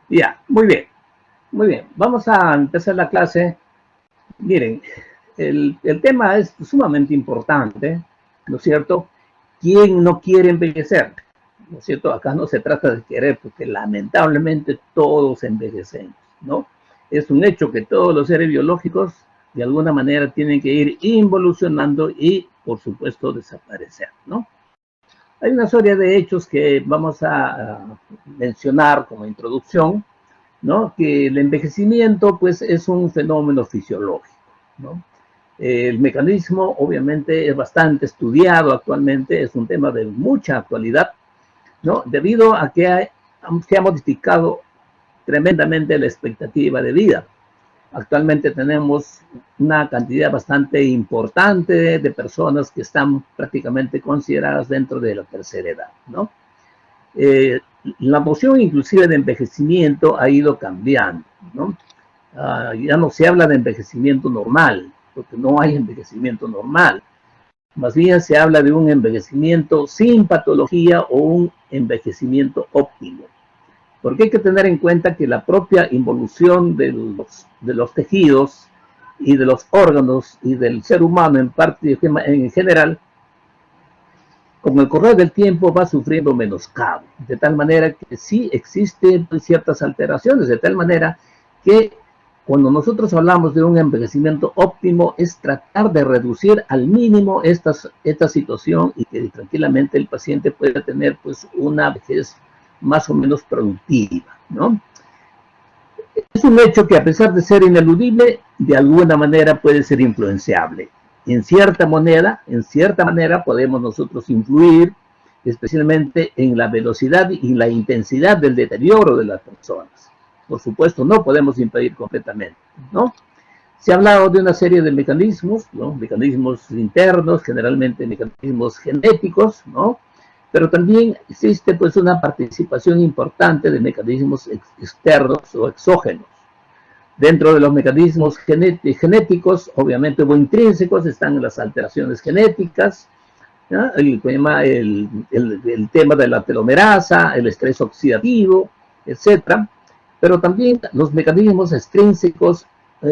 Ya, muy bien, muy bien. Vamos a empezar la clase. Miren, el tema es sumamente importante, ¿no es cierto? ¿Quién no quiere envejecer? ¿No es cierto? Acá no se trata de querer, porque lamentablemente todos envejecemos, ¿no? Es un hecho que todos los seres biológicos de alguna manera tienen que ir involucionando y, por supuesto, desaparecer, ¿no? Hay una serie de hechos que vamos a mencionar como introducción, ¿no? Que el envejecimiento, pues, es un fenómeno fisiológico, ¿no? El mecanismo, obviamente, es bastante estudiado actualmente, es un tema de mucha actualidad, ¿no? Debido a que se ha modificado tremendamente la expectativa de vida. Actualmente tenemos una cantidad bastante importante de personas que están prácticamente consideradas dentro de la tercera edad, ¿no? La noción inclusive de envejecimiento ha ido cambiando, ¿no? Ya no se habla de envejecimiento normal, porque no hay envejecimiento normal. Más bien se habla de un envejecimiento sin patología o un envejecimiento óptimo. Porque hay que tener en cuenta que la propia involución de los tejidos y de los órganos y del ser humano en parte en general, con el correr del tiempo va sufriendo menoscabo, de tal manera que sí existen ciertas alteraciones, de tal manera que cuando nosotros hablamos de un envejecimiento óptimo es tratar de reducir al mínimo esta situación y que tranquilamente el paciente pueda tener pues una vejez más o menos productiva, ¿no? Es un hecho que a pesar de ser ineludible, de alguna manera puede ser influenciable. En cierta manera podemos nosotros influir, especialmente en la velocidad y la intensidad del deterioro de las personas. Por supuesto, no podemos impedir completamente, ¿no? Se ha hablado de una serie de mecanismos, ¿no? Mecanismos internos, generalmente mecanismos genéticos, ¿no? Pero también existe pues una participación importante de mecanismos externos o exógenos. Dentro de los mecanismos genéticos, obviamente o intrínsecos, están las alteraciones genéticas, ¿no? El tema de la telomerasa, el estrés oxidativo, etcétera. Pero también los mecanismos extrínsecos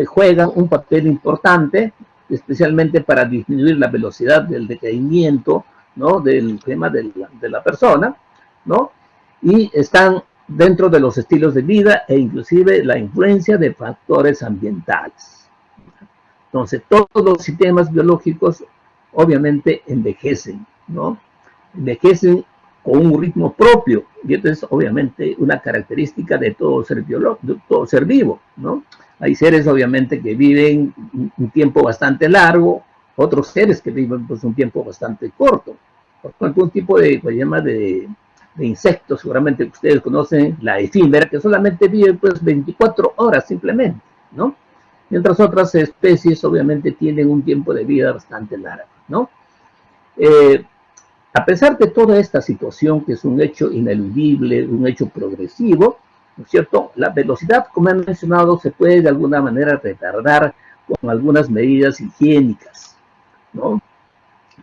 juegan un papel importante, especialmente para disminuir la velocidad del decaimiento, ¿no? Del tema de la persona, ¿no? Y están dentro de los estilos de vida e inclusive la influencia de factores ambientales. Entonces, todos los sistemas biológicos obviamente envejecen, ¿no? Envejecen con un ritmo propio, y esto es obviamente una característica de todo ser biológico, de todo ser vivo, ¿no? Hay seres obviamente que viven un tiempo bastante largo, otros seres que viven pues un tiempo bastante corto. Por ejemplo, un tipo de insectos, seguramente ustedes conocen la efímera, que solamente vive pues 24 horas simplemente, ¿no? Mientras otras especies obviamente tienen un tiempo de vida bastante largo, ¿no? Eh, a pesar de toda esta situación, que es un hecho ineludible, un hecho progresivo, ¿no es cierto? La velocidad, como he mencionado, se puede de alguna manera retardar con algunas medidas higiénicas, ¿no?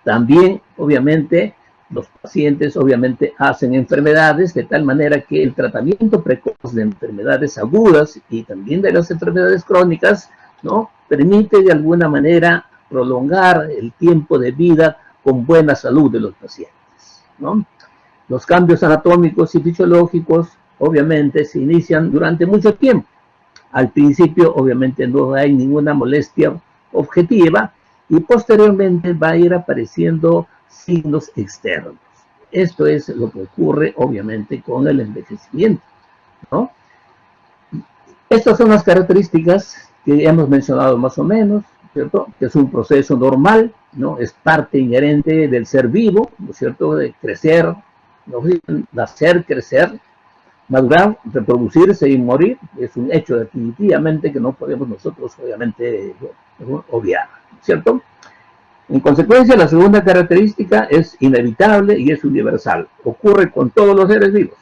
También, obviamente, los pacientes obviamente hacen enfermedades de tal manera que el tratamiento precoz de enfermedades agudas y también de las enfermedades crónicas, ¿no? Permite de alguna manera prolongar el tiempo de vida con buena salud de los pacientes, ¿no? Los cambios anatómicos y fisiológicos obviamente se inician durante mucho tiempo. Al principio obviamente no hay ninguna molestia objetiva y posteriormente va a ir apareciendo signos externos. Esto es lo que ocurre obviamente con el envejecimiento, ¿no? Estas son las características que hemos mencionado más o menos, ¿cierto? Que es un proceso normal, ¿no? Es parte inherente del ser vivo, ¿no es cierto? De crecer, ¿no? Nacer, crecer, madurar, reproducirse y morir. Es un hecho definitivamente que no podemos nosotros, obviamente, obviar, ¿cierto? En consecuencia, la segunda característica es inevitable y es universal. Ocurre con todos los seres vivos.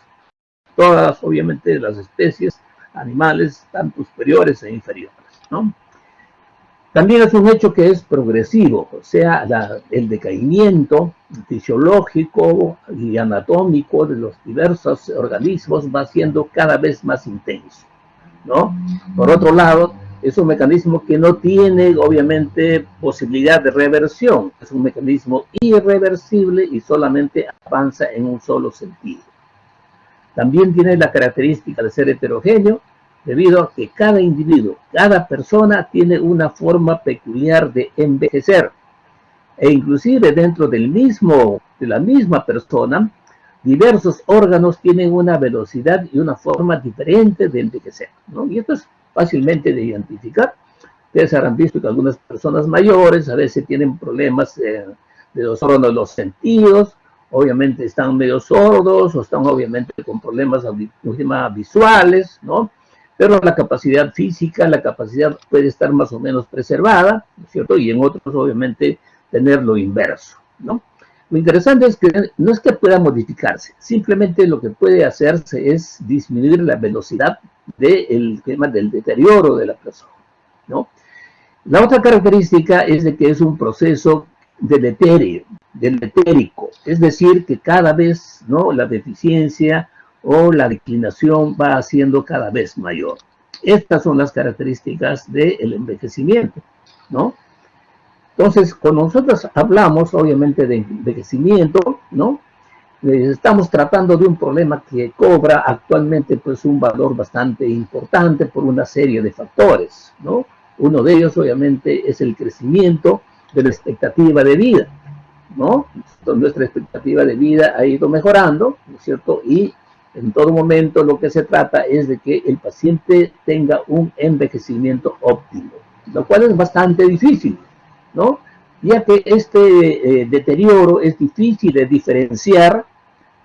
Todas, obviamente, las especies animales, tanto superiores e inferiores, ¿no? También es un hecho que es progresivo, o sea, el decaimiento fisiológico y anatómico de los diversos organismos va siendo cada vez más intenso, ¿no? Por otro lado, es un mecanismo que no tiene, obviamente, posibilidad de reversión. Es un mecanismo irreversible y solamente avanza en un solo sentido. También tiene la característica de ser heterogéneo, debido a que cada individuo, cada persona tiene una forma peculiar de envejecer. E inclusive dentro de la misma persona, diversos órganos tienen una velocidad y una forma diferente de envejecer, ¿no? Y esto es fácilmente de identificar. Ustedes habrán visto que algunas personas mayores a veces tienen problemas de los órganos de los sentidos, obviamente están medio sordos o están obviamente con problemas visuales, ¿no? Pero la capacidad física, la capacidad puede estar más o menos preservada, ¿no es cierto? Y en otros obviamente tener lo inverso, ¿no? Lo interesante es que no es que pueda modificarse, simplemente lo que puede hacerse es disminuir la velocidad del tema del deterioro de la persona, ¿no? La otra característica es de que es un proceso deletérico, es decir, que cada vez, ¿no?, la deficiencia o la declinación va haciendo cada vez mayor. Estas son las características del envejecimiento, ¿no? Entonces, cuando nosotros hablamos, obviamente, de envejecimiento, ¿no?, estamos tratando de un problema que cobra actualmente, pues, un valor bastante importante por una serie de factores, ¿no? Uno de ellos, obviamente, es el crecimiento de la expectativa de vida, ¿no? Nuestra expectativa de vida ha ido mejorando, ¿no es cierto? Y en todo momento lo que se trata es de que el paciente tenga un envejecimiento óptimo, lo cual es bastante difícil, ¿no? Ya que este deterioro es difícil de diferenciar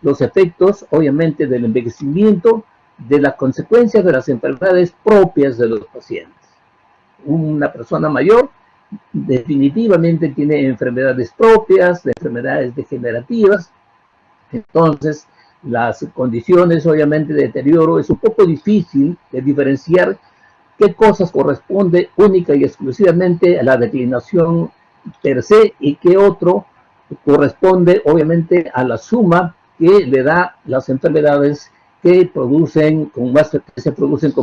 los efectos, obviamente, del envejecimiento de las consecuencias de las enfermedades propias de los pacientes. Una persona mayor definitivamente tiene enfermedades propias, de enfermedades degenerativas, entonces las condiciones, obviamente, de deterioro es un poco difícil de diferenciar qué cosas corresponde única y exclusivamente a la declinación per se y qué otro corresponde obviamente a la suma que le da las enfermedades que se producen con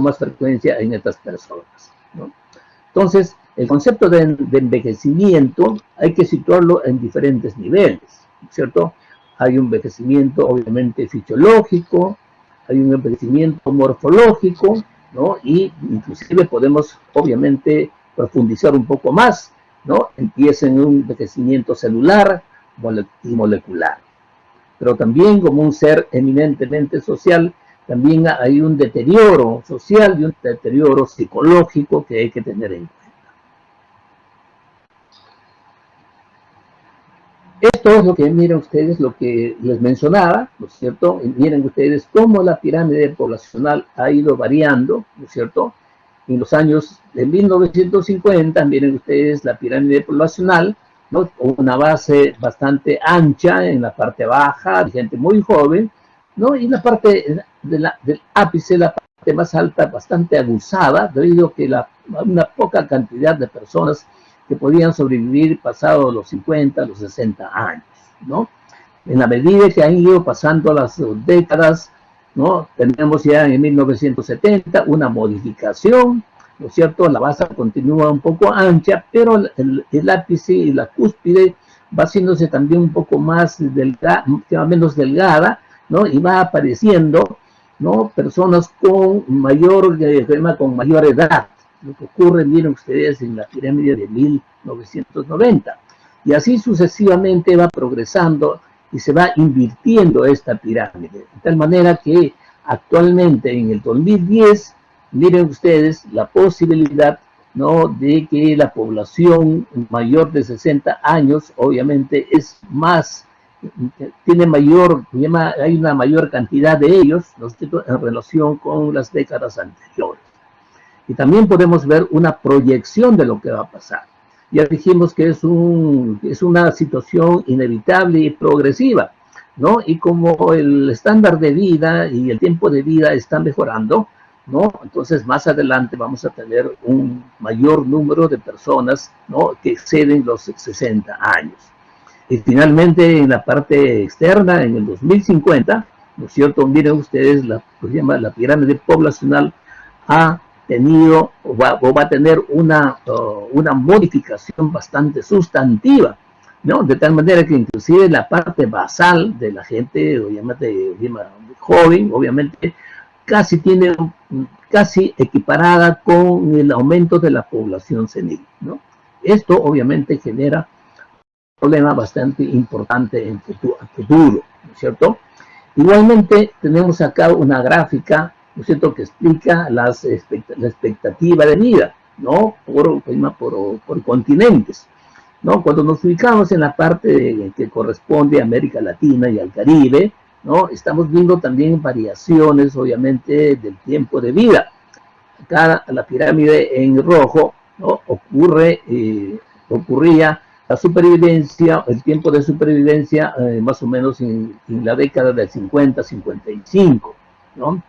más frecuencia en estas personas, ¿no? Entonces, el concepto de envejecimiento hay que situarlo en diferentes niveles, ¿cierto? Hay un envejecimiento obviamente fisiológico, hay un envejecimiento morfológico, ¿no? Y inclusive podemos obviamente profundizar un poco más, ¿no? Empieza en un envejecimiento celular y molecular. Pero también como un ser eminentemente social, también hay un deterioro social y un deterioro psicológico que hay que tener en cuenta. Esto es lo que, miren ustedes, lo que les mencionaba, ¿no es cierto? Miren ustedes cómo la pirámide poblacional ha ido variando, ¿no es cierto? En los años de 1950, miren ustedes la pirámide poblacional, ¿no?, una base bastante ancha en la parte baja, de gente muy joven, ¿no? Y la parte del ápice, la parte más alta, bastante abusada, debido a que una poca cantidad de personas que podían sobrevivir pasados los 50, los 60 años, ¿no? En la medida que han ido pasando las décadas, ¿no?, tenemos ya en 1970 una modificación, ¿no es cierto? La base continúa un poco ancha, pero el ápice y la cúspide va haciéndose también un poco más menos delgada, ¿no? Y va apareciendo, ¿no?, personas con mayor edad. Lo que ocurre, miren ustedes, en la pirámide de 1990. Y así sucesivamente va progresando y se va invirtiendo esta pirámide. De tal manera que actualmente en el 2010, miren ustedes la posibilidad, ¿no?, de que la población mayor de 60 años obviamente es más, hay una mayor cantidad de ellos, ¿no?, en relación con las décadas anteriores. Y también podemos ver una proyección de lo que va a pasar. Ya dijimos que es una situación inevitable y progresiva, ¿no? Y como el estándar de vida y el tiempo de vida está mejorando, ¿no? Entonces, más adelante vamos a tener un mayor número de personas, ¿no?, que exceden los 60 años. Y finalmente, en la parte externa, en el 2050, ¿no es cierto? Miren ustedes, se llama la pirámide poblacional ha tenido o va a tener una modificación bastante sustantiva, ¿no? De tal manera que inclusive la parte basal de la gente, obviamente, joven, obviamente, casi equiparada con el aumento de la población senil, ¿no? Esto obviamente genera un problema bastante importante en futuro, ¿no es cierto? Igualmente tenemos acá una gráfica, ¿no es cierto?, que explica la expectativa de vida, ¿no?, por continentes, ¿no? Cuando nos ubicamos en la parte que corresponde a América Latina y al Caribe, ¿no?, estamos viendo también variaciones, obviamente, del tiempo de vida. Acá la pirámide en rojo, ¿no?, ocurría la supervivencia, el tiempo de supervivencia, más o menos en la década del 50-55, ¿no?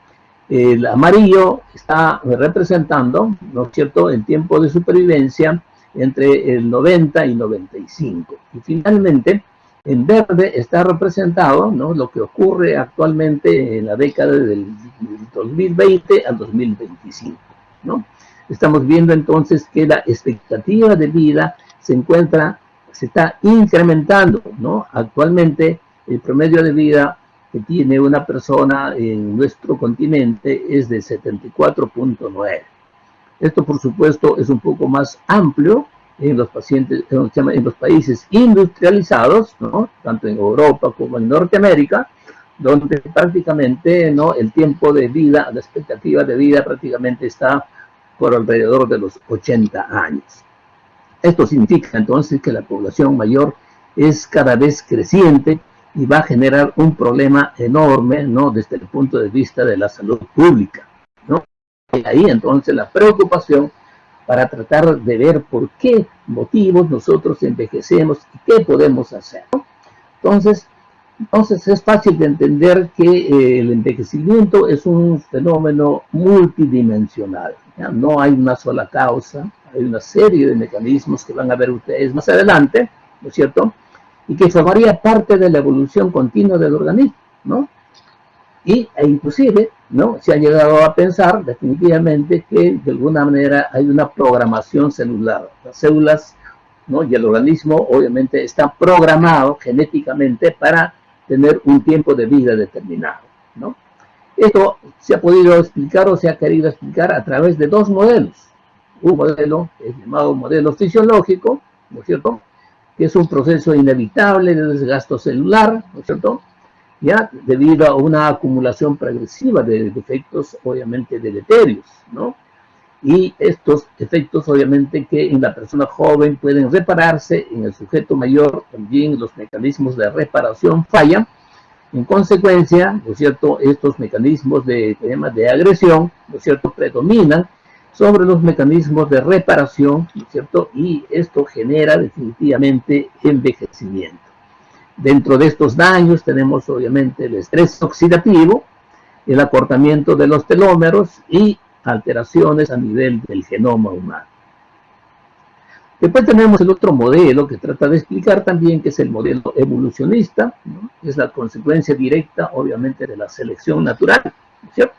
El amarillo está representando, ¿no es cierto?, el tiempo de supervivencia entre el 90 y 95. Y finalmente, en verde está representado, ¿no?, lo que ocurre actualmente en la década del 2020 al 2025, ¿no? Estamos viendo entonces que la expectativa de vida se está incrementando, ¿no? Actualmente el promedio de vida que tiene una persona en nuestro continente es de 74.9. Esto, por supuesto, es un poco más amplio en los países industrializados, ¿no?, tanto en Europa como en Norteamérica, donde prácticamente, ¿no?, el tiempo de vida, la expectativa de vida prácticamente está por alrededor de los 80 años. Esto significa entonces que la población mayor es cada vez creciente y va a generar un problema enorme, ¿no?, desde el punto de vista de la salud pública, ¿no? Y ahí entonces la preocupación para tratar de ver por qué motivos nosotros envejecemos y qué podemos hacer, ¿no? Entonces es fácil de entender que el envejecimiento es un fenómeno multidimensional, ¿ya? No hay una sola causa, hay una serie de mecanismos que van a ver ustedes más adelante, ¿no es cierto?, y que formaría parte de la evolución continua del organismo, ¿no? E inclusive, ¿no?, se ha llegado a pensar definitivamente que de alguna manera hay una programación celular. Las células, ¿no?, y el organismo obviamente está programado genéticamente para tener un tiempo de vida determinado, ¿no? Esto se ha podido explicar o se ha querido explicar a través de dos modelos. Un modelo es llamado modelo fisiológico, ¿no es cierto?, que es un proceso inevitable de desgaste celular, ¿no es cierto?, ya debido a una acumulación progresiva de defectos obviamente deleterios, ¿no? Y estos efectos obviamente que en la persona joven pueden repararse, en el sujeto mayor también los mecanismos de reparación fallan. En consecuencia, ¿no es cierto?, estos mecanismos de agresión, ¿no es cierto?, predominan sobre los mecanismos de reparación, ¿no es cierto?, y esto genera definitivamente envejecimiento. Dentro de estos daños tenemos obviamente el estrés oxidativo, el acortamiento de los telómeros y alteraciones a nivel del genoma humano. Después tenemos el otro modelo que trata de explicar también, que es el modelo evolucionista, ¿no? Es la consecuencia directa, obviamente, de la selección natural, ¿cierto?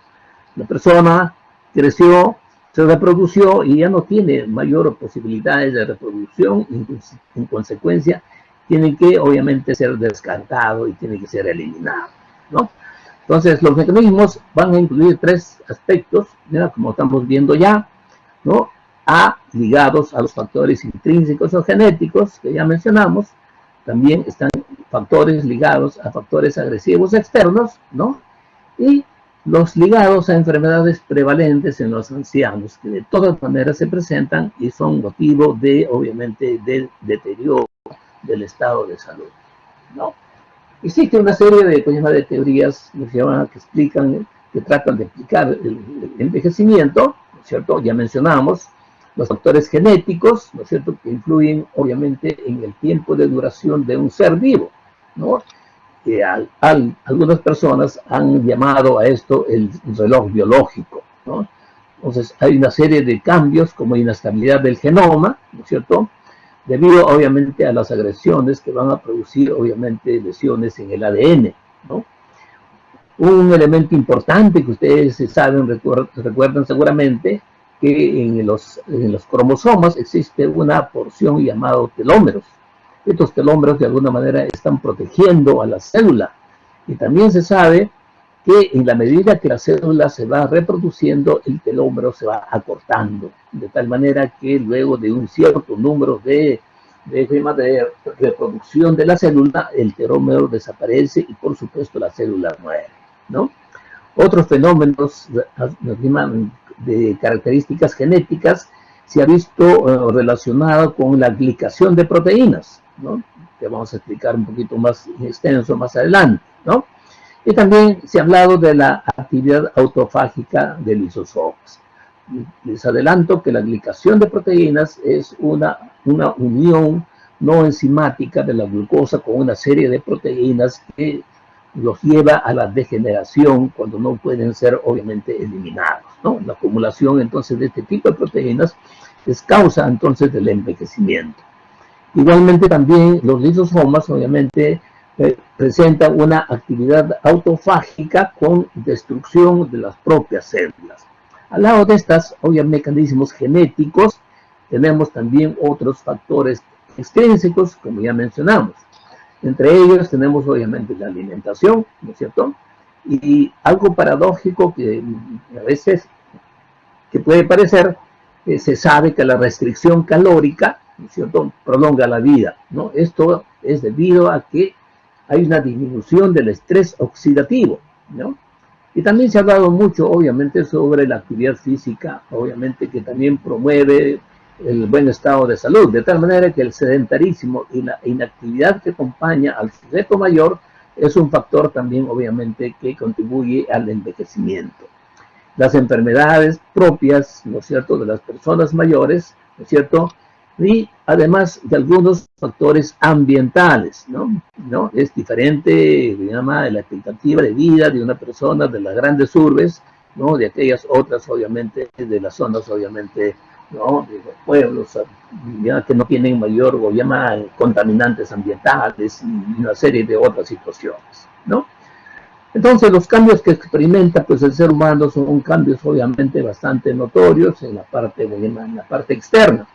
La persona creció, se reprodució y ya no tiene mayor posibilidades de reproducción, y en consecuencia tiene que, obviamente, ser descartado y tiene que ser eliminado, ¿no? Entonces, los mecanismos van a incluir tres aspectos, ¿no?, como estamos viendo ya, ¿no? Ligados a los factores intrínsecos o genéticos que ya mencionamos. También están factores ligados a factores agresivos externos, ¿no? Y los ligados a enfermedades prevalentes en los ancianos, que de todas maneras se presentan y son motivo de, obviamente, del deterioro del estado de salud, ¿no? Existe una serie de teorías que explican, que tratan de explicar el envejecimiento, ¿no es cierto? Ya mencionamos los factores genéticos, ¿no es cierto?, que influyen obviamente en el tiempo de duración de un ser vivo, ¿no? Algunas personas han llamado a esto el reloj biológico, ¿no? Entonces hay una serie de cambios como inestabilidad del genoma, ¿no es cierto?, debido obviamente a las agresiones que van a producir obviamente lesiones en el ADN, ¿no? Un elemento importante que ustedes saben, recuerdan seguramente, que en los cromosomas existe una porción llamada telómeros. Estos telómeros de alguna manera están protegiendo a la célula. Y también se sabe que en la medida que la célula se va reproduciendo, el telómero se va acortando, de tal manera que luego de un cierto número de reproducción de la célula, el telómero desaparece y por supuesto la célula muere, ¿no? Otros fenómenos de características genéticas se ha visto relacionado con la glicación de proteínas, ¿no?, que vamos a explicar un poquito más extenso más adelante, ¿no? Y también se ha hablado de la actividad autofágica de lisosomas. Les adelanto que la glicación de proteínas es una unión no enzimática de la glucosa con una serie de proteínas que los lleva a la degeneración cuando no pueden ser obviamente eliminados, ¿no? La acumulación entonces de este tipo de proteínas es causa entonces del envejecimiento. Igualmente también los lisosomas obviamente presentan una actividad autofágica con destrucción de las propias células. Al lado de estos mecanismos genéticos tenemos también otros factores extrínsecos, como ya mencionamos. Entre ellos tenemos obviamente la alimentación, ¿no es cierto? Y algo paradójico que a veces que puede parecer, se sabe que la restricción calórica, ¿no es cierto?, prolonga la vida, ¿no? Esto es debido a que hay una disminución del estrés oxidativo, ¿no? Y también se ha hablado mucho, obviamente, sobre la actividad física, obviamente, que también promueve el buen estado de salud, de tal manera que el sedentarismo y la inactividad que acompaña al sujeto mayor es un factor también, obviamente, que contribuye al envejecimiento. Las enfermedades propias, ¿no es cierto?, de las personas mayores, ¿no es cierto?, y además de algunos factores ambientales, ¿no? Es diferente, se llama, la expectativa de vida de una persona de las grandes urbes, ¿no?, de aquellas otras, obviamente, de las zonas, obviamente, ¿no?, de los pueblos, ya que no tienen mayor, o llama, contaminantes ambientales y una serie de otras situaciones, ¿no? Entonces, los cambios que experimenta pues, el ser humano son cambios obviamente bastante notorios en la parte externa.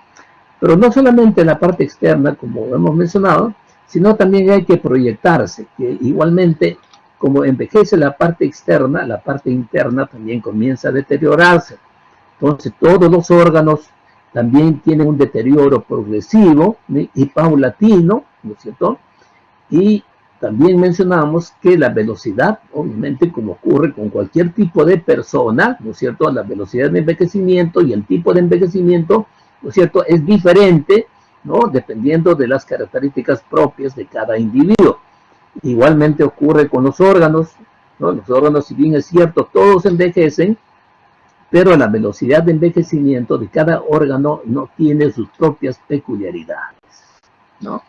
Pero no solamente en la parte externa, como hemos mencionado, sino también hay que proyectarse, que igualmente, como envejece la parte externa, la parte interna también comienza a deteriorarse. Entonces, todos los órganos también tienen un deterioro progresivo y paulatino, ¿no es cierto? Y también mencionamos que la velocidad, obviamente, como ocurre con cualquier tipo de persona, ¿no es cierto?, la velocidad de envejecimiento y el tipo de envejecimiento, ¿no es cierto?, es diferente, ¿no?, dependiendo de las características propias de cada individuo. Igualmente ocurre con los órganos, ¿no? Los órganos, si bien es cierto, todos envejecen, pero la velocidad de envejecimiento de cada órgano no tiene sus propias peculiaridades, ¿no?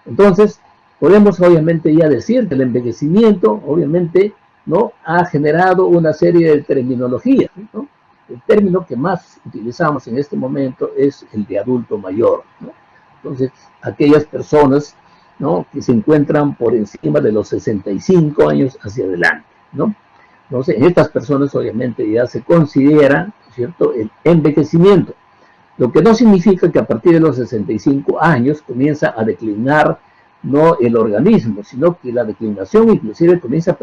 Entonces, podemos obviamente ya decir que el envejecimiento, obviamente, ¿no?, ha generado una serie de terminologías, ¿no? El término que más utilizamos en este momento es el de adulto mayor, ¿no? Entonces, aquellas personas, ¿no?, que se encuentran por encima de los 65 años hacia adelante, ¿no? Entonces, en estas personas obviamente ya se considera, ¿cierto?, el envejecimiento, lo que no significa que a partir de los 65 años comienza a declinar no el organismo, sino que la declinación inclusive comienza a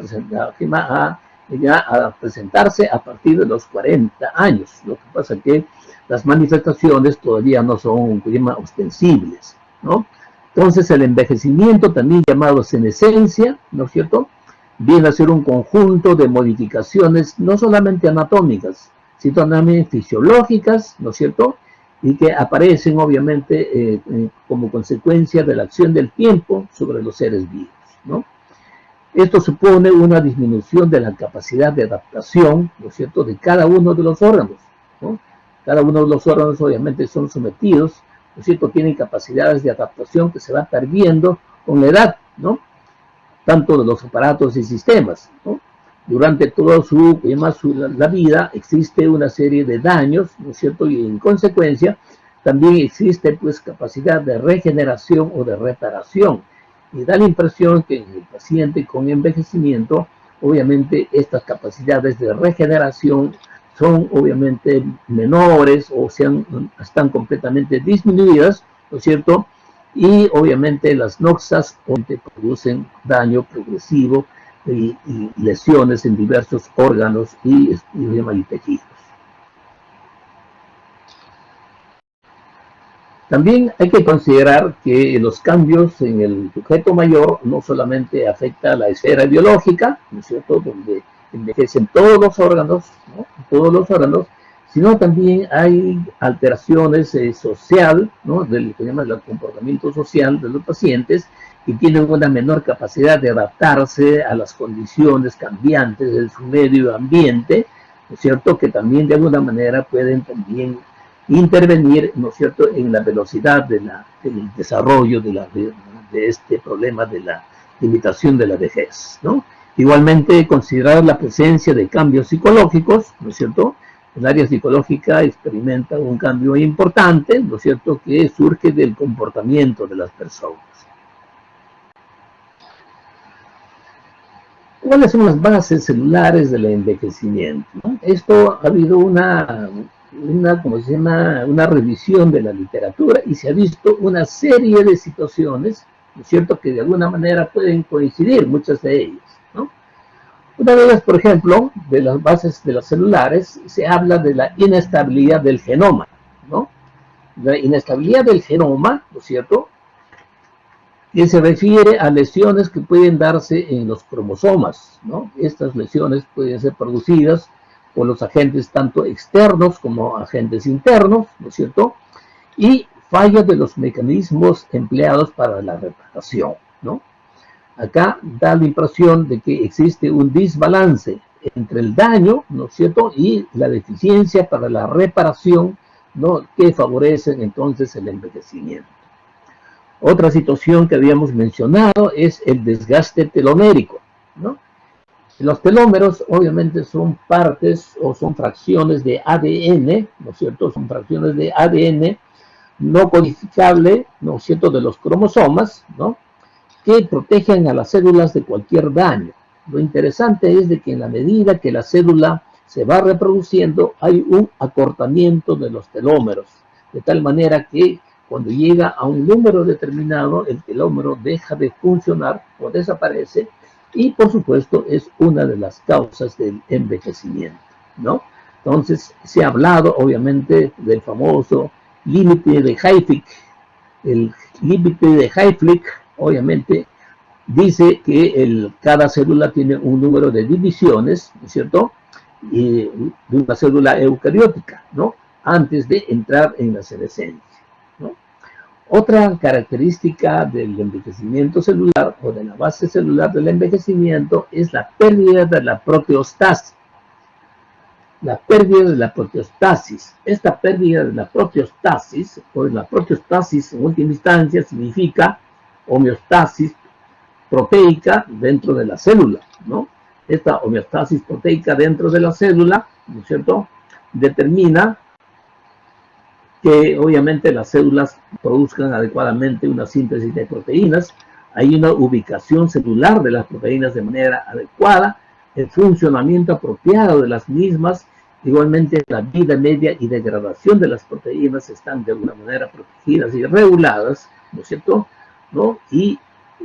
presentarse a partir de los 40 años. Lo que pasa es que las manifestaciones todavía no son ostensibles, ¿no? Entonces el envejecimiento, también llamado senescencia, ¿no es cierto?, viene a ser un conjunto de modificaciones no solamente anatómicas, sino también fisiológicas, ¿no es cierto?, y que aparecen obviamente como consecuencia de la acción del tiempo sobre los seres vivos, ¿no? Esto supone una disminución de la capacidad de adaptación, ¿no es cierto?, de cada uno de los órganos, ¿no? Cada uno de los órganos obviamente son sometidos, ¿no es cierto?, tienen capacidades de adaptación que se van perdiendo con la edad, ¿no?, tanto de los aparatos y sistemas, ¿no? durante toda la vida existe una serie de daños, ¿no es cierto? Y en consecuencia también existe pues capacidad de regeneración o de reparación. Y da la impresión que en el paciente con envejecimiento, obviamente estas capacidades de regeneración son obviamente menores o están completamente disminuidas, ¿no es cierto? Y obviamente las noxas producen daño progresivo y lesiones en diversos órganos y tejidos. También hay que considerar que los cambios en el sujeto mayor no solamente afecta a la esfera biológica, ¿no es cierto?, donde envejecen todos los órganos, ¿no?, todos los órganos, sino también hay alteraciones social, ¿no?, del que llaman el comportamiento social de los pacientes, que tienen una menor capacidad de adaptarse a las condiciones cambiantes de su medio ambiente, ¿no es cierto?, que también de alguna manera pueden también intervenir, ¿no es cierto?, en la velocidad del desarrollo de este problema de la limitación de la vejez, ¿no? Igualmente, considerar la presencia de cambios psicológicos, ¿no es cierto? El área psicológica experimenta un cambio importante, ¿no es cierto?, que surge del comportamiento de las personas. ¿Cuáles son las bases celulares del envejecimiento? ¿No? Esto ha habido una revisión de la literatura y se ha visto una serie de situaciones, ¿no es cierto?, que de alguna manera pueden coincidir, muchas de ellas, ¿no? Una de ellas, por ejemplo, de las bases de las celulares, se habla de la inestabilidad del genoma, ¿no? La inestabilidad del genoma, ¿no es cierto?, que se refiere a lesiones que pueden darse en los cromosomas, ¿no? Estas lesiones pueden ser producidas por los agentes tanto externos como agentes internos, ¿no es cierto? Y fallas de los mecanismos empleados para la reparación, ¿no? Acá da la impresión de que existe un desbalance entre el daño, ¿no es cierto?, y la deficiencia para la reparación, ¿no?, que favorecen entonces el envejecimiento. Otra situación que habíamos mencionado es el desgaste telomérico, ¿no? Los telómeros obviamente son partes o son fracciones de ADN, ¿no es cierto? Son fracciones de ADN no codificable, ¿no es cierto?, de los cromosomas, ¿no?, que protegen a las células de cualquier daño. Lo interesante es de que en la medida que la célula se va reproduciendo, hay un acortamiento de los telómeros, de tal manera que cuando llega a un número determinado, el telómero deja de funcionar o desaparece, y por supuesto es una de las causas del envejecimiento, ¿no? Entonces se ha hablado obviamente del famoso límite de Hayflick. El límite de Hayflick obviamente dice que cada célula tiene un número de divisiones, ¿no es cierto?, de una célula eucariótica, ¿no?, antes de entrar en la senescencia, ¿no? Otra característica del envejecimiento celular o de la base celular del envejecimiento es la pérdida de la proteostasis. La pérdida de la proteostasis. Esta pérdida de la proteostasis, o la proteostasis en última instancia, significa homeostasis proteica dentro de la célula, ¿no? Esta homeostasis proteica dentro de la célula, ¿no es cierto?, determina que obviamente las células produzcan adecuadamente una síntesis de proteínas, hay una ubicación celular de las proteínas de manera adecuada, el funcionamiento apropiado de las mismas, igualmente la vida media y degradación de las proteínas están de alguna manera protegidas y reguladas, ¿no es cierto?, ¿no? Y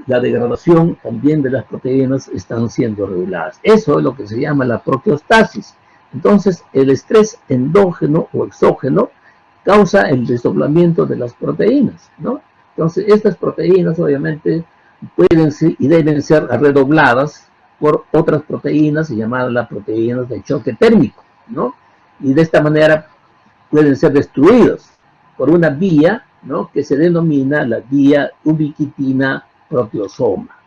la degradación también de las proteínas están siendo reguladas. Eso es lo que se llama la proteostasis. Entonces, el estrés endógeno o exógeno causa el desdoblamiento de las proteínas, ¿no? Entonces, estas proteínas obviamente pueden ser y deben ser redobladas por otras proteínas llamadas las proteínas de choque térmico, ¿no? Y de esta manera pueden ser destruidas por una vía, ¿no?, que se denomina la vía ubiquitina proteosoma,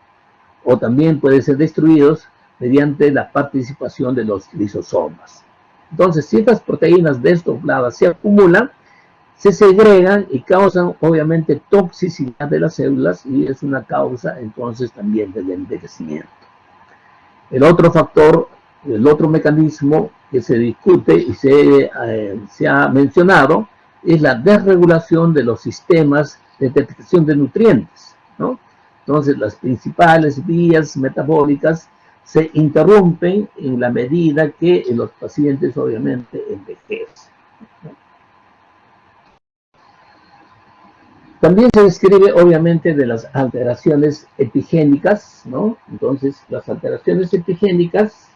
o también pueden ser destruidos mediante la participación de los lisosomas. Entonces, si estas proteínas desdobladas se acumulan, se segregan y causan obviamente toxicidad de las células, y es una causa entonces también del envejecimiento. El otro factor El otro mecanismo que se discute y se ha mencionado es la desregulación de los sistemas de detección de nutrientes, ¿no? Entonces, las principales vías metabólicas se interrumpen en la medida que los pacientes obviamente envejecen. También se describe obviamente de las alteraciones epigénicas, ¿no? Entonces, las alteraciones epigénicas,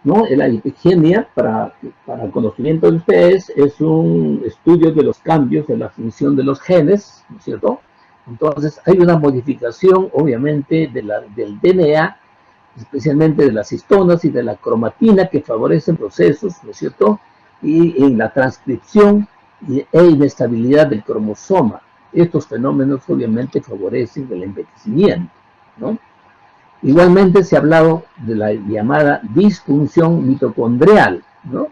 ¿no? La epigenia, para conocimiento de ustedes, es un estudio de los cambios de la función de los genes, ¿no es cierto? Entonces, hay una modificación, obviamente, del DNA, especialmente de las histonas y de la cromatina, que favorecen procesos, ¿no es cierto? Y en la transcripción e inestabilidad del cromosoma. Estos fenómenos, obviamente, favorecen el envejecimiento, ¿no? Igualmente se ha hablado de la llamada disfunción mitocondrial, ¿no?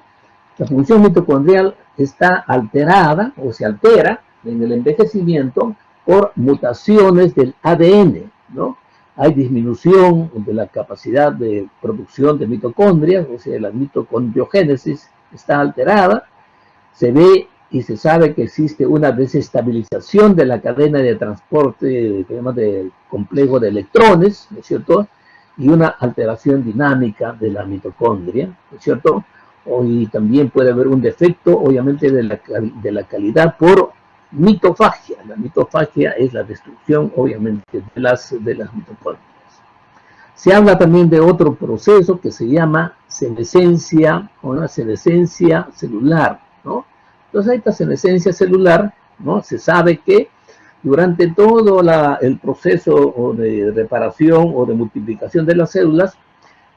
La función mitocondrial está alterada o se altera en el envejecimiento por mutaciones del ADN, ¿no? Hay disminución de la capacidad de producción de mitocondrias, o sea, la mitocondriogénesis está alterada, se ve y se sabe que existe una desestabilización de la cadena de transporte del complejo de electrones, ¿no es cierto? Y una alteración dinámica de la mitocondria, ¿no es cierto? Y también puede haber un defecto, obviamente, de la calidad por mitofagia. La mitofagia es la destrucción, obviamente, de las mitocondrias. Se habla también de otro proceso que se llama senescencia o una senescencia celular, ¿no? Entonces, esta senescencia celular, ¿no? Se sabe que durante todo el proceso de reparación o de multiplicación de las células,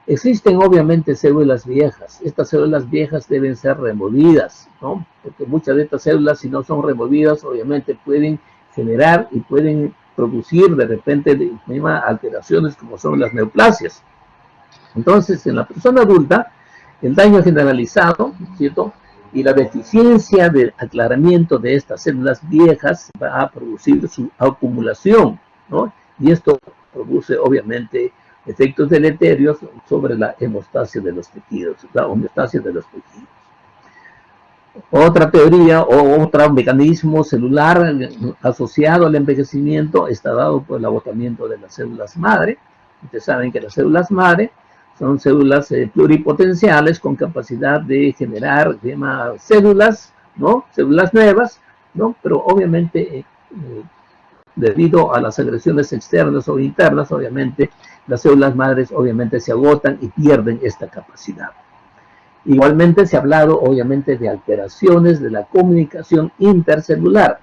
existen obviamente células viejas. Estas células viejas deben ser removidas, ¿no? Porque muchas de estas células, si no son removidas, obviamente pueden generar y pueden producir de repente alteraciones como son las neoplasias. Entonces, en la persona adulta, el daño generalizado, ¿cierto? Y la deficiencia de aclaramiento de estas células viejas va a producir su acumulación, ¿no? Y esto produce, obviamente, efectos deleterios sobre la hemostasia de los tejidos, la homeostasia de los tejidos. Otra teoría o otro mecanismo celular asociado al envejecimiento está dado por el agotamiento de las células madre. Ustedes saben que las células madre son células pluripotenciales con capacidad de generar células, ¿no? Células nuevas, ¿no? Pero obviamente debido a las agresiones externas o internas, obviamente las células madres obviamente se agotan y pierden esta capacidad. Igualmente se ha hablado obviamente de alteraciones de la comunicación intercelular.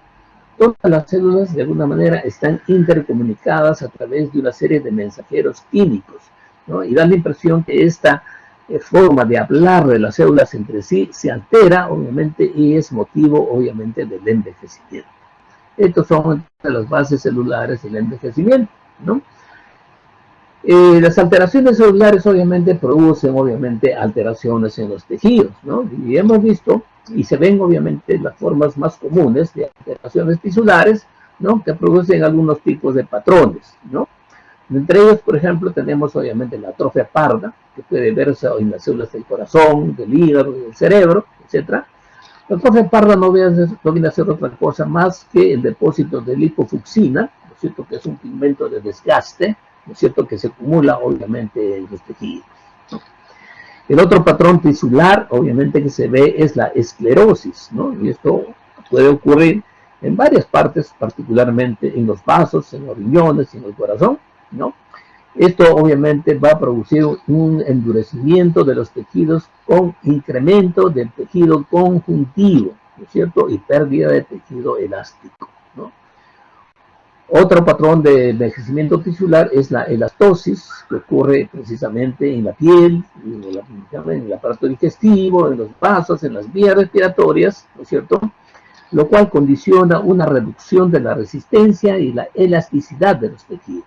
Todas las células de alguna manera están intercomunicadas a través de una serie de mensajeros químicos, ¿no? Y da la impresión que esta forma de hablar de las células entre sí se altera obviamente y es motivo obviamente del envejecimiento. Estos son las bases celulares del envejecimiento, ¿no? Las alteraciones celulares obviamente producen obviamente alteraciones en los tejidos, ¿no? Y hemos visto y se ven obviamente las formas más comunes de alteraciones tisulares, ¿no? Que producen algunos tipos de patrones, ¿no? Entre ellos, por ejemplo, tenemos obviamente la atrofia parda, que puede verse en las células del corazón, del hígado, del cerebro, etc. La atrofia parda no viene a ser otra cosa más que el depósito de lipofucsina, ¿no es cierto? Que es un pigmento de desgaste, ¿no es cierto?, que se acumula obviamente en los tejidos, ¿no? El otro patrón tisular, obviamente, que se ve es la esclerosis, ¿no? Y esto puede ocurrir en varias partes, particularmente en los vasos, en los riñones, en el corazón, ¿no? Esto obviamente va a producir un endurecimiento de los tejidos con incremento del tejido conjuntivo, ¿no es cierto? Y pérdida de tejido elástico, ¿no? Otro patrón de envejecimiento tisular es la elastosis, que ocurre precisamente en la piel, en el aparato digestivo, en los vasos, en las vías respiratorias, ¿no es cierto? Lo cual condiciona una reducción de la resistencia y la elasticidad de los tejidos.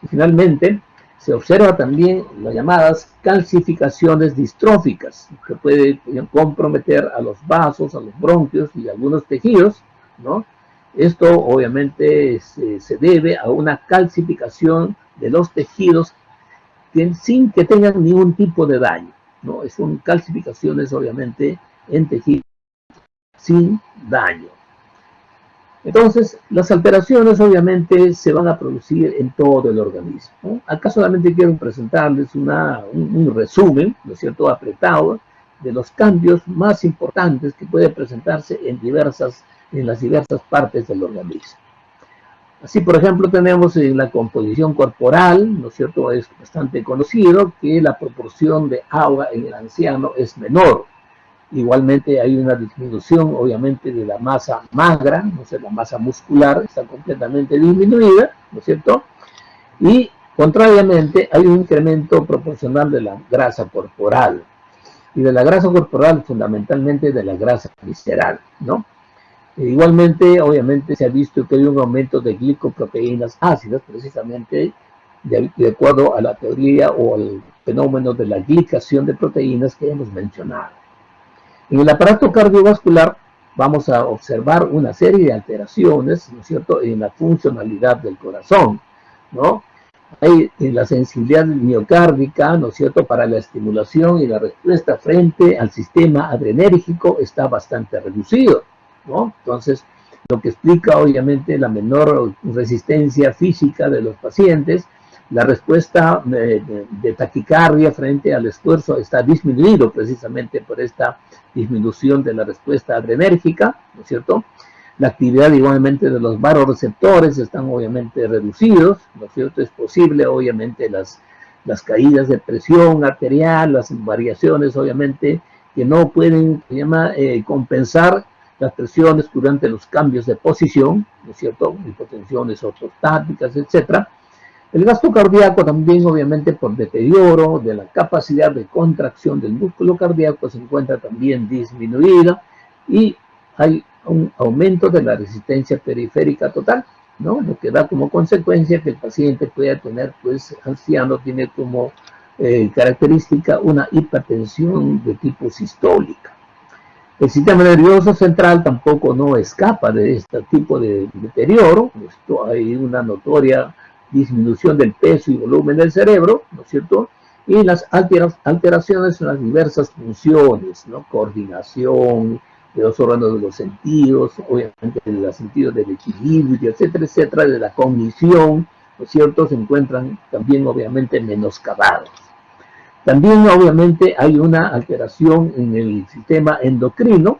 Y finalmente, se observa también las llamadas calcificaciones distróficas, que pueden comprometer a los vasos, a los bronquios y a algunos tejidos, ¿no? Esto obviamente se debe a una calcificación de los tejidos sin que tengan ningún tipo de daño, ¿no? Son calcificaciones, obviamente, en tejido sin daño. Entonces, las alteraciones obviamente se van a producir en todo el organismo, ¿no? Acá solamente quiero presentarles un resumen, ¿no es cierto?, apretado de los cambios más importantes que puede presentarse en las diversas partes del organismo. Así, por ejemplo, tenemos en la composición corporal, ¿no es cierto?, es bastante conocido que la proporción de agua en el anciano es menor. Igualmente hay una disminución, obviamente, de la masa magra, no sé, la masa muscular está completamente disminuida, ¿no es cierto? Y, contrariamente, hay un incremento proporcional de la grasa corporal. Y de la grasa corporal, fundamentalmente de la grasa visceral, ¿no? Igualmente, obviamente, se ha visto que hay un aumento de glicoproteínas ácidas, precisamente de acuerdo a la teoría o al fenómeno de la glicación de proteínas que hemos mencionado. En el aparato cardiovascular vamos a observar una serie de alteraciones, ¿no es cierto?, en la funcionalidad del corazón, ¿no? Hay en la sensibilidad miocárdica, ¿no es cierto?, para la estimulación y la respuesta frente al sistema adrenérgico está bastante reducido, ¿no? Entonces, lo que explica obviamente la menor resistencia física de los pacientes, la respuesta de taquicardia frente al esfuerzo está disminuido precisamente por esta disminución de la respuesta adrenérgica, ¿no es cierto? La actividad igualmente de los vasoreceptores están obviamente reducidos, ¿no es cierto? Es posible obviamente las caídas de presión arterial, las variaciones obviamente que no pueden compensar las presiones durante los cambios de posición, ¿no es cierto? Hipotensiones ortostáticas, etcétera. El gasto cardíaco también, obviamente, por deterioro de la capacidad de contracción del músculo cardíaco se encuentra también disminuida y hay un aumento de la resistencia periférica total, ¿no? Lo que da como consecuencia que el paciente pueda tener, pues, anciano, tiene como característica una hipertensión de tipo sistólica. El sistema nervioso central tampoco no escapa de este tipo de deterioro. Esto hay una notoria disminución del peso y volumen del cerebro, ¿no es cierto? Y las alteraciones en las diversas funciones, ¿no? Coordinación de los órganos de los sentidos, obviamente de los sentidos del equilibrio, etcétera, etcétera, de la cognición, ¿no es cierto? Se encuentran también obviamente menoscabados. También obviamente hay una alteración en el sistema endocrino,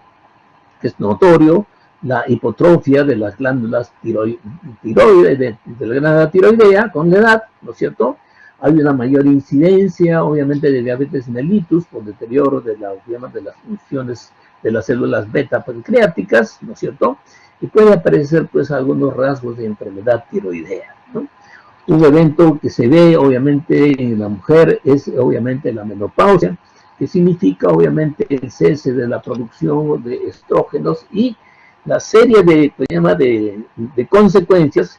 que es notorio, la hipotrofia de las glándulas de la glándula tiroidea con la edad, ¿no es cierto? Hay una mayor incidencia, obviamente, de diabetes mellitus por deterioro de las funciones de las células beta pancreáticas, ¿no es cierto? Y puede aparecer, pues, algunos rasgos de enfermedad tiroidea, ¿no? Un evento que se ve, obviamente, en la mujer es, obviamente, la menopausia, que significa, obviamente, el cese de la producción de estrógenos y la serie de consecuencias,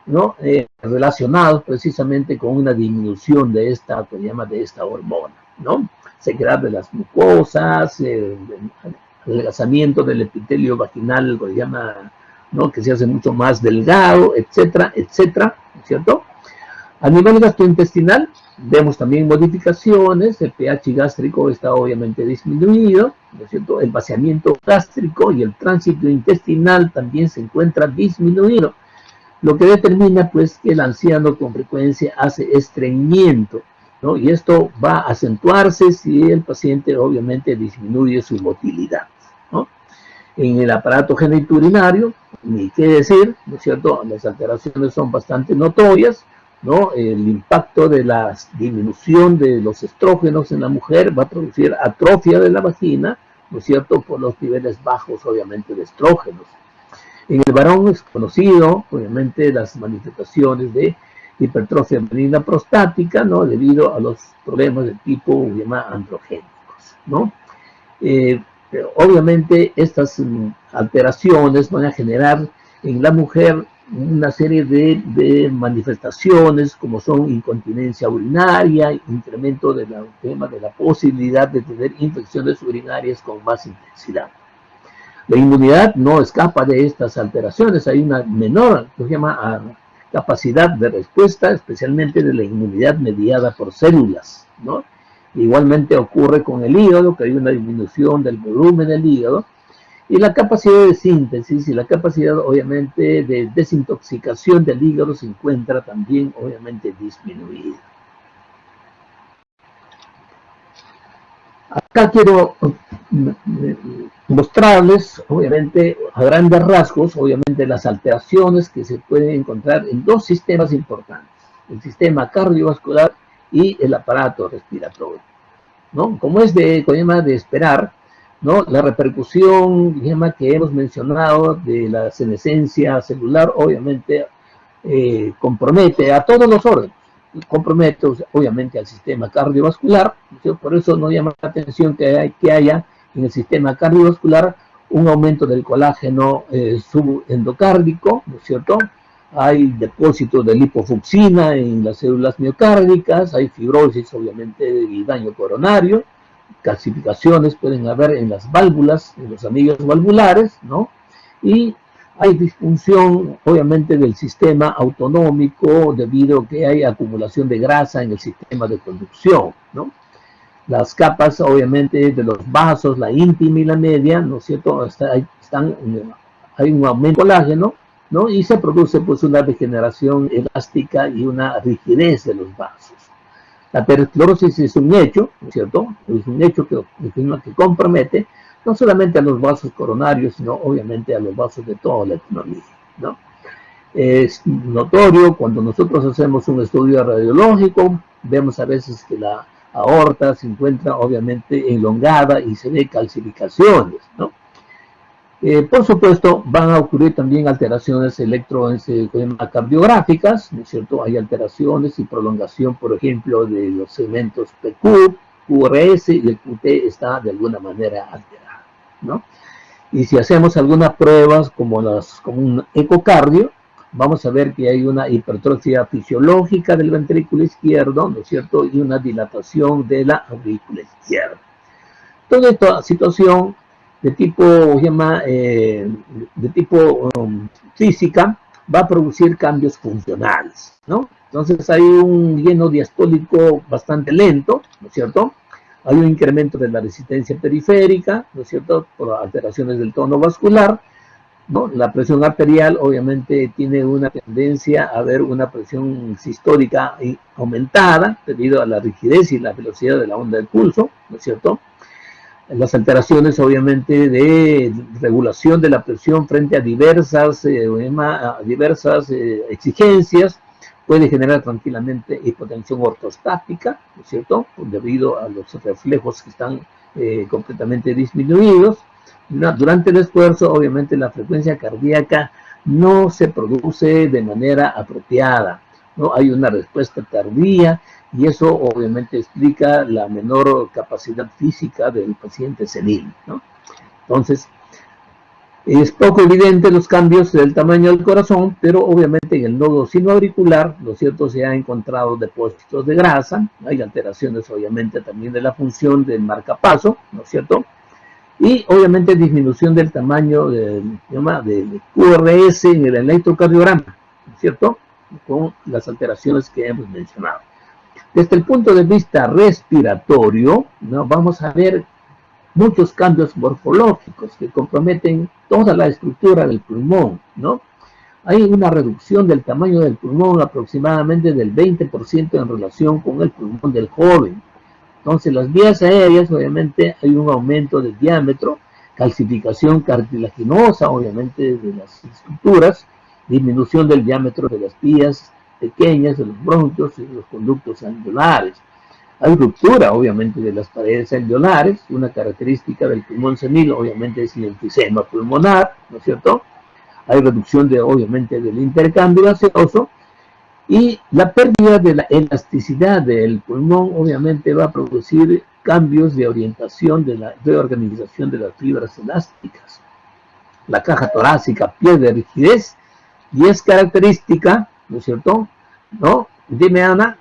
¿no? Relacionadas precisamente con una disminución de esta hormona, ¿no? Sequedad de las mucosas, adelgazamiento del epitelio vaginal, ¿no? Que se hace mucho más delgado, etcétera, etcétera, ¿no es cierto? A nivel gastrointestinal, vemos también modificaciones, el pH gástrico está obviamente disminuido, ¿no es cierto? El vaciamiento gástrico y el tránsito intestinal también se encuentra disminuido, lo que determina, pues, que el anciano con frecuencia hace estreñimiento, ¿no? Y esto va a acentuarse si el paciente obviamente disminuye su motilidad, ¿no? En el aparato genitourinario, ni qué decir, ¿no es cierto? Las alteraciones son bastante notorias, ¿no? El impacto de la disminución de los estrógenos en la mujer va a producir atrofia de la vagina, ¿no es cierto?, por los niveles bajos, obviamente, de estrógenos. En el varón es conocido, obviamente, las manifestaciones de hipertrofia femenina prostática, ¿no?, debido a los problemas de tipo androgénicos, ¿no? Pero obviamente estas alteraciones van a generar en la mujer una serie de manifestaciones como son incontinencia urinaria, incremento de la posibilidad de tener infecciones urinarias con más intensidad. La inmunidad no escapa de estas alteraciones, hay una menor, capacidad de respuesta, especialmente de la inmunidad mediada por células, ¿no? Igualmente ocurre con el hígado, que hay una disminución del volumen del hígado, y la capacidad de síntesis y la capacidad, obviamente, de desintoxicación del hígado se encuentra también, obviamente, disminuida. Acá quiero mostrarles, obviamente, a grandes rasgos, obviamente, las alteraciones que se pueden encontrar en dos sistemas importantes, el sistema cardiovascular y el aparato respiratorio, ¿no? Como es de esperar, ¿no? La repercusión que hemos mencionado de la senescencia celular, obviamente, compromete a todos los órganos, compromete obviamente al sistema cardiovascular, ¿sí? Por eso nos llama la atención que haya en el sistema cardiovascular un aumento del colágeno subendocárdico, ¿no es cierto? Hay depósitos de lipofucsina en las células miocárdicas, hay fibrosis obviamente y daño coronario, calcificaciones pueden haber en las válvulas, en los anillos valvulares, ¿no? Y hay disfunción, obviamente, del sistema autonómico debido a que hay acumulación de grasa en el sistema de conducción, ¿no? Las capas, obviamente, de los vasos, la íntima y la media, ¿no es cierto? Hay un aumento de colágeno, ¿no? Y se produce, pues, una degeneración elástica y una rigidez de los vasos. La aterosclerosis es un hecho, ¿no es cierto? Es un hecho que compromete no solamente a los vasos coronarios, sino obviamente a los vasos de toda la economía, ¿no? Es notorio cuando nosotros hacemos un estudio radiológico, vemos a veces que la aorta se encuentra obviamente elongada y se ve calcificaciones, ¿no? Por supuesto, van a ocurrir también alteraciones electrocardiográficas, ¿no es cierto? Hay alteraciones y prolongación, por ejemplo, de los segmentos PQ, QRS y el QT está de alguna manera alterado, ¿no? Y si hacemos algunas pruebas como un ecocardio, vamos a ver que hay una hipertrofia fisiológica del ventrículo izquierdo, ¿no es cierto? Y una dilatación de la aurícula izquierda. Toda esta situación de tipo física va a producir cambios funcionales, ¿no? Entonces hay un lleno diastólico bastante lento, ¿no es cierto? Hay un incremento de la resistencia periférica, ¿no es cierto? Por alteraciones del tono vascular, ¿no? La presión arterial obviamente tiene una tendencia a ver una presión sistólica aumentada debido a la rigidez y la velocidad de la onda de pulso, ¿no es cierto? Las alteraciones obviamente de regulación de la presión frente a diversas exigencias puede generar tranquilamente hipotensión ortostática, ¿no es cierto? Debido a los reflejos que están completamente disminuidos. Durante el esfuerzo, obviamente, la frecuencia cardíaca no se produce de manera apropiada, ¿no? Hay una respuesta tardía y eso obviamente explica la menor capacidad física del paciente senil, ¿no? Entonces, es poco evidente los cambios del tamaño del corazón, pero obviamente en el nodo sinoauricular, ¿no es cierto?, se han encontrado depósitos de grasa, hay alteraciones obviamente también de la función del marcapaso, ¿no es cierto?, y obviamente disminución del tamaño del QRS en el electrocardiograma, ¿no es cierto?, con las alteraciones que hemos mencionado. Desde el punto de vista respiratorio, ¿no?, vamos a ver muchos cambios morfológicos que comprometen toda la estructura del pulmón, ¿no? Hay una reducción del tamaño del pulmón aproximadamente del 20% en relación con el pulmón del joven. Entonces, las vías aéreas, obviamente, hay un aumento de diámetro, calcificación cartilaginosa, obviamente, de las estructuras, disminución del diámetro de las vías pequeñas, de los bronquios y de los conductos alveolares. Hay ruptura, obviamente, de las paredes alveolares. Una característica del pulmón senil, obviamente, es el enfisema pulmonar, ¿no es cierto? Hay reducción, obviamente, del intercambio gaseoso. Y la pérdida de la elasticidad del pulmón, obviamente, va a producir cambios de orientación, de la reorganización de las fibras elásticas. La caja torácica pierde rigidez y es característica, ¿no es cierto? ¿No? Dime, Ana.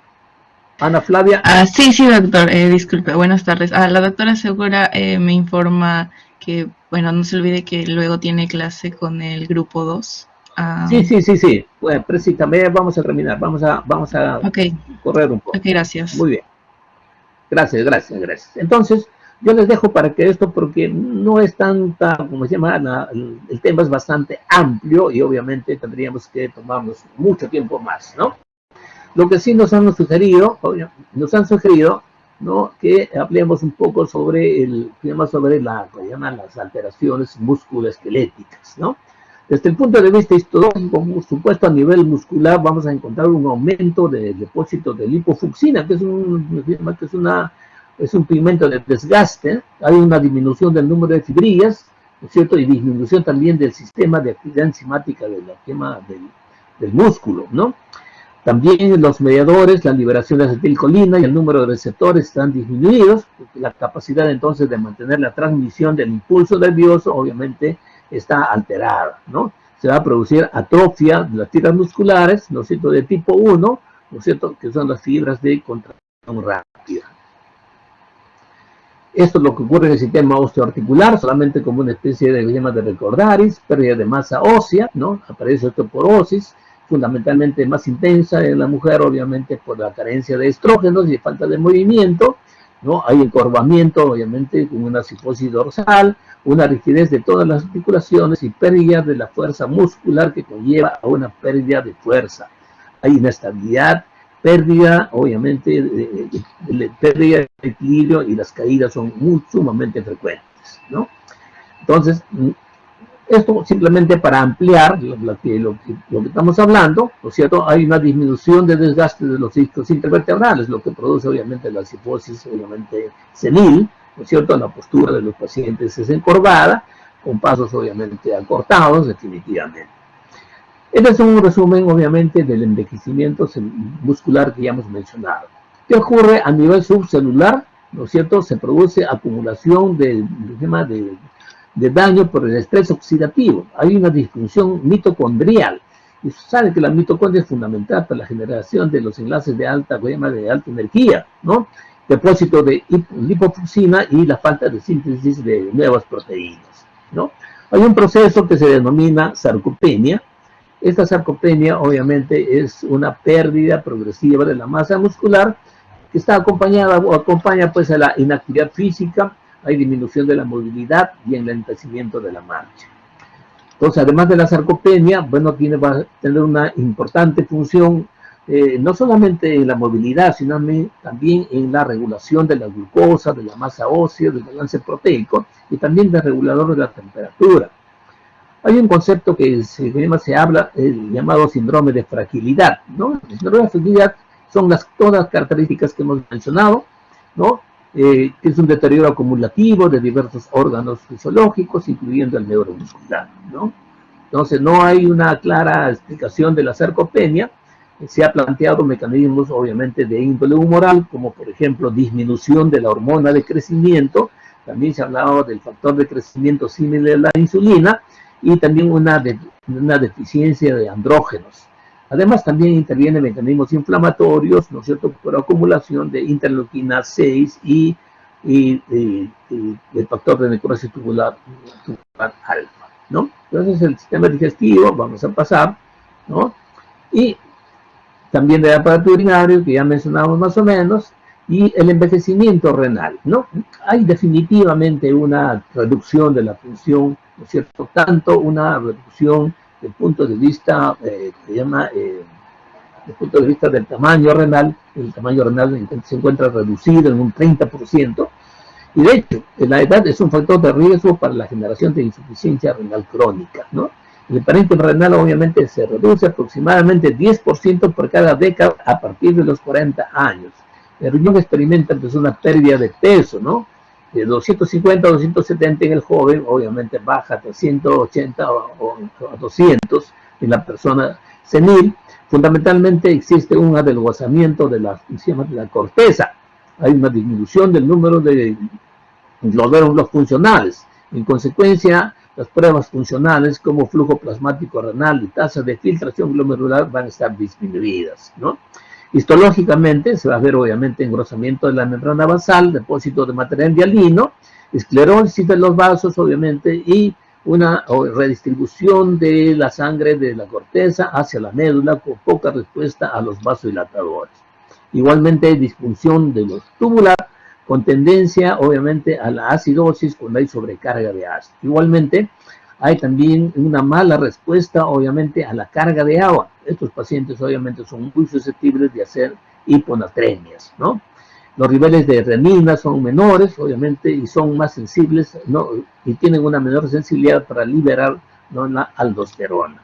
Ana Flavia. Sí, doctor, disculpe, buenas tardes. La doctora Segura me informa que, bueno, no se olvide que luego tiene clase con el grupo 2 Sí. Bueno, precisamente vamos a terminar. Vamos a Ok, correr un poco. ok, gracias. Muy bien. Gracias. Entonces, yo les dejo para que esto, porque no es tanta, como se llama, el tema es bastante amplio y obviamente tendríamos que tomarnos mucho tiempo más, ¿no? Lo que sí nos han sugerido, ¿no? Que hablemos un poco sobre las alteraciones musculoesqueléticas, ¿no? Desde el punto de vista histológico, por supuesto, a nivel muscular vamos a encontrar un aumento de depósitos de lipofucsina, que es un pigmento de desgaste. Hay una disminución del número de fibrillas, ¿no es cierto? Y disminución también del sistema de actividad enzimática del músculo, ¿no? También los mediadores, la liberación de acetilcolina y el número de receptores están disminuidos, porque la capacidad entonces de mantener la transmisión del impulso nervioso obviamente está alterada, ¿no? Se va a producir atrofia de las tiras musculares, ¿no es cierto?, de tipo 1, ¿no es cierto?, que son las fibras de contracción rápida. Esto es lo que ocurre en el sistema osteoarticular, solamente como una especie de recordaris, pérdida de masa ósea, ¿no? Aparece osteoporosis, fundamentalmente más intensa en la mujer, obviamente por la carencia de estrógenos y falta de movimiento, ¿no? Hay encorvamiento, obviamente, con una cifosis dorsal, una rigidez de todas las articulaciones y pérdida de la fuerza muscular que conlleva a una pérdida de fuerza. Hay inestabilidad, pérdida, obviamente, pérdida de equilibrio y las caídas son sumamente frecuentes, ¿no? Entonces, esto simplemente para ampliar lo que estamos hablando, ¿no es cierto? Hay una disminución de desgaste de los discos intervertebrales, lo que produce obviamente la cifosis, obviamente senil, ¿no es cierto? La postura de los pacientes es encorvada, con pasos obviamente acortados, definitivamente. Este es un resumen, obviamente, del envejecimiento muscular que ya hemos mencionado. ¿Qué ocurre a nivel subcelular? ¿No es cierto? Se produce acumulación de daño por el estrés oxidativo. Hay una disfunción mitocondrial. Y se sabe que la mitocondria es fundamental para la generación de los enlaces de alta energía, ¿no? Depósito de lipofucsina y la falta de síntesis de nuevas proteínas, ¿no? Hay un proceso que se denomina sarcopenia. Esta sarcopenia obviamente es una pérdida progresiva de la masa muscular que está acompaña pues a la inactividad física, hay disminución de la movilidad y enlentecimiento de la marcha. Entonces, además de la sarcopenia, bueno, va a tener una importante función, no solamente en la movilidad, sino también en la regulación de la glucosa, de la masa ósea, del balance proteico y también del regulador de la temperatura. Hay un concepto que se habla, el llamado síndrome de fragilidad, ¿no? El síndrome de fragilidad son todas las características que hemos mencionado, ¿no? Que es un deterioro acumulativo de diversos órganos fisiológicos, incluyendo el neuromuscular, ¿no? Entonces, no hay una clara explicación de la sarcopenia. Se ha planteado mecanismos, obviamente, de índole humoral, como por ejemplo, disminución de la hormona de crecimiento. También se ha hablado del factor de crecimiento similar a la insulina, y también una deficiencia de andrógenos. Además, también intervienen mecanismos inflamatorios, ¿no es cierto?, por acumulación de interleuquina 6 y el factor de necrosis tubular alfa, ¿no? Entonces, el sistema digestivo, vamos a pasar, ¿no? Y también del aparato urinario, que ya mencionamos más o menos, y el envejecimiento renal, ¿no? Hay definitivamente una reducción de la función, ¿no es cierto? Tanto una reducción del punto de vista, del punto de vista del tamaño renal. El tamaño renal se encuentra reducido en un 30%, y de hecho, la edad es un factor de riesgo para la generación de insuficiencia renal crónica, ¿no? El parénquima renal obviamente se reduce aproximadamente 10% por cada década a partir de los 40 años. El riñón experimenta pues una pérdida de peso, ¿no? De 250 a 270 en el joven, obviamente baja a 180 o a 200 en la persona senil. Fundamentalmente existe un adelgazamiento de la corteza. Hay una disminución del número de glóbulos funcionales. En consecuencia, las pruebas funcionales como flujo plasmático renal y tasa de filtración glomerular van a estar disminuidas, ¿no? Histológicamente se va a ver obviamente engrosamiento de la membrana basal, depósito de material hialino, esclerosis de los vasos obviamente y una redistribución de la sangre de la corteza hacia la médula con poca respuesta a los vasodilatadores. Igualmente, disfunción de los tubular con tendencia, obviamente, a la acidosis cuando hay sobrecarga de ácido. Igualmente, hay también una mala respuesta, obviamente, a la carga de agua. Estos pacientes, obviamente, son muy susceptibles de hacer hiponatremias, ¿no? Los niveles de renina son menores, obviamente, y son más sensibles, ¿no? Y tienen una menor sensibilidad para liberar, ¿no?, la aldosterona.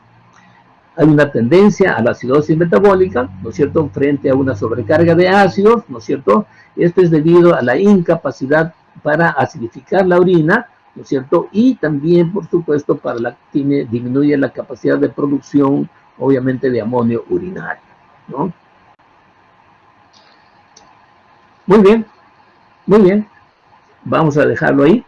Hay una tendencia a la acidosis metabólica, ¿no es cierto?, frente a una sobrecarga de ácidos, ¿no es cierto? Esto es debido a la incapacidad para acidificar la orina, ¿no es cierto? Y también, por supuesto, disminuye la capacidad de producción, obviamente, de amonio urinario, ¿no? Muy bien, muy bien. Vamos a dejarlo ahí.